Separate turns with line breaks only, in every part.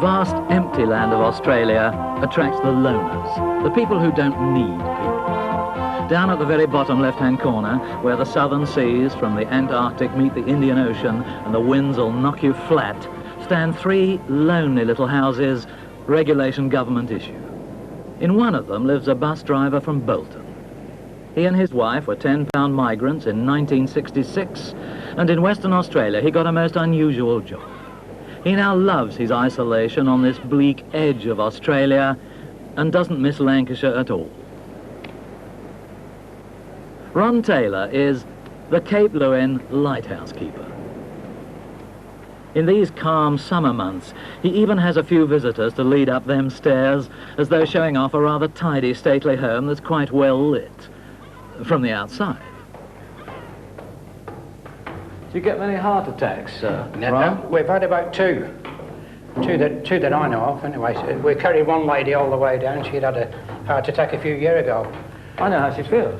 vast empty land of Australia attracts the loners, the people who don't need people. Down at the very bottom left-hand corner, where the southern seas from the Antarctic meet the Indian Ocean and the winds will knock you flat, stand 3 lonely little houses, regulation government issue. In one of them lives a bus driver from Bolton. He and his wife were 10-pound migrants in 1966, and in Western Australia he got a most unusual job. He now loves his isolation on this bleak edge of Australia and doesn't miss Lancashire at all. Ron Taylor is the Cape Leeuwin Lighthouse keeper. In these calm summer months, he even has a few visitors to lead up them stairs, as though showing off a rather tidy, stately home that's quite well lit from the outside. Do you get many heart attacks,
No, we've had about two that I know of, anyway. We carried one lady all the way down. She'd had a heart attack a few years ago.
I know how she feels.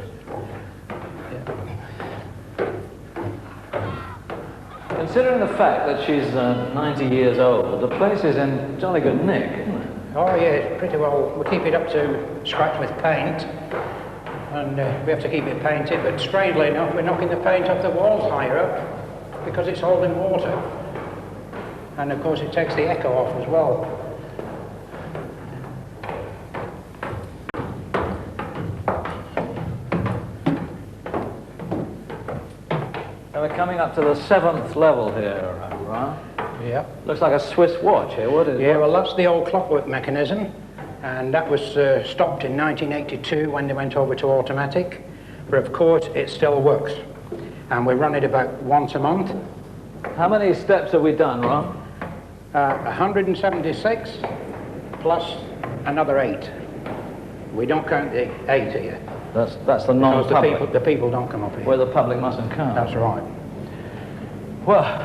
Considering the fact that she's 90 years old, the place is in jolly good nick, isn't it?
Oh yeah, it's pretty well. We keep it up to scratch with paint, and we have to keep it painted, but strangely enough, we're knocking the paint off the walls higher up because it's holding water. And of course it takes the echo off as well.
So we're coming up to the 7th level here, right?
Yeah.
Looks like a Swiss watch here. What is it?
Yeah, well that's the old clockwork mechanism, and that was stopped in 1982 when they went over to automatic. But of course it still works, and we run it about once a month.
How many steps have we done, Ron?
176 plus another 8. We don't count the 8 here.
That's the non-public.
Because the people don't come up here.
Where the public mustn't come.
That's right.
Well,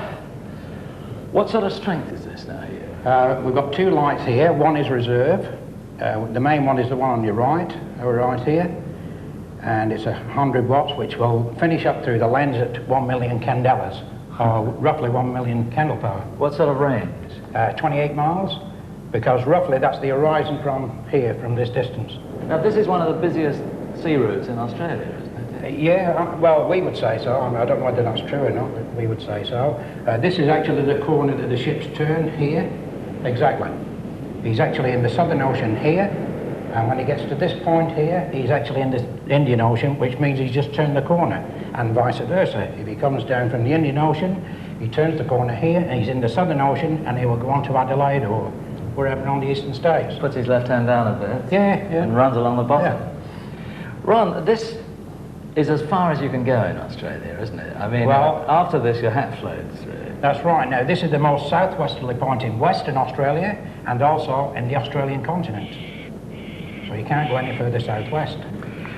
what sort of strength is this now here?
We've got 2 lights here. One is reserve. The main one is the one on your right here. And it's 100 watts, which will finish up through the lens at 1 million candelas, or roughly 1 million candle power.
What sort of range?
28 miles, because roughly that's the horizon from here, from this distance.
Now this is one of the busiest sea routes in Australia, isn't it?
Yeah, well, we would say so. I don't know whether that's true or not, but we would say so. This is actually the corner that the ships turn here. Exactly. He's actually in the Southern Ocean here, and when he gets to this point here, he's actually in the Indian Ocean, which means he's just turned the corner, and vice versa. If he comes down from the Indian Ocean, he turns the corner here, and he's in the Southern Ocean, and he will go on to Adelaide or wherever on the eastern states.
Puts his left hand down a bit.
Yeah.
And runs along the bottom.
Yeah.
Ron, this is as far as you can go in Australia, isn't it? I mean,
well,
after this your hat floats through.
That's right. Now, this is the most southwesterly point in Western Australia and also in the Australian continent. So you can't go any further southwest.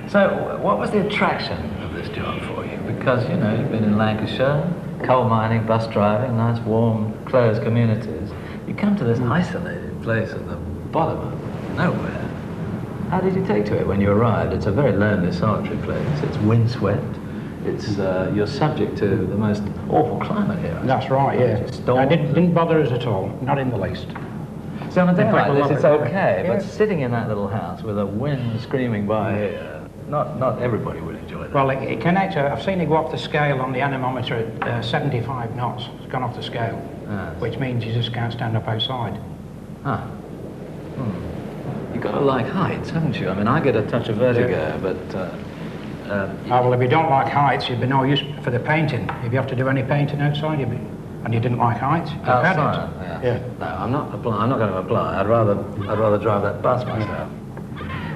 So what was the attraction of this job for you? Because, you know, you've been in Lancashire, coal mining, bus driving, nice, warm, closed communities. You come to this isolated place at the bottom of nowhere. How did you take to it when you arrived? It's a very lonely, solitary place. It's windswept. It's you're subject to the most awful climate here.
That's right, yeah. It didn't bother us at all, not in the least.
So on a day like this, it's okay,
yeah.
But sitting in that little house with a wind screaming by here, not everybody would enjoy that.
Well, it can actually, I've seen it go off the scale on the anemometer at 75 knots. It's gone off the scale, which means you just can't stand up outside.
Ah. You've got to like heights, haven't you? I mean, I get a touch of vertigo, but...
well, if you don't like heights, you'd be no use for the painting. If you have to do any painting outside, and you didn't like heights, you've had it.
Yeah. No, I'm not going to apply. I'd rather drive that bus myself.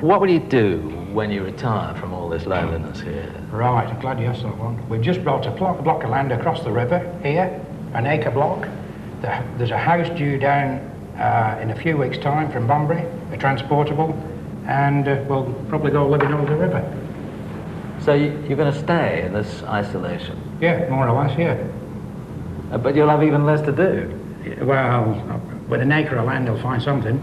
What will you do when you retire from all this loneliness here?
Right, I'm glad you asked that one. We've just brought a block of land across the river here, an acre block. There's a house due down in a few weeks' time from Bunbury, a transportable, and we'll probably go living over the river.
So you're going to stay in this isolation?
Yeah, more or less, yeah.
But you'll have even less to do.
Well, with an acre of land, I'll find something.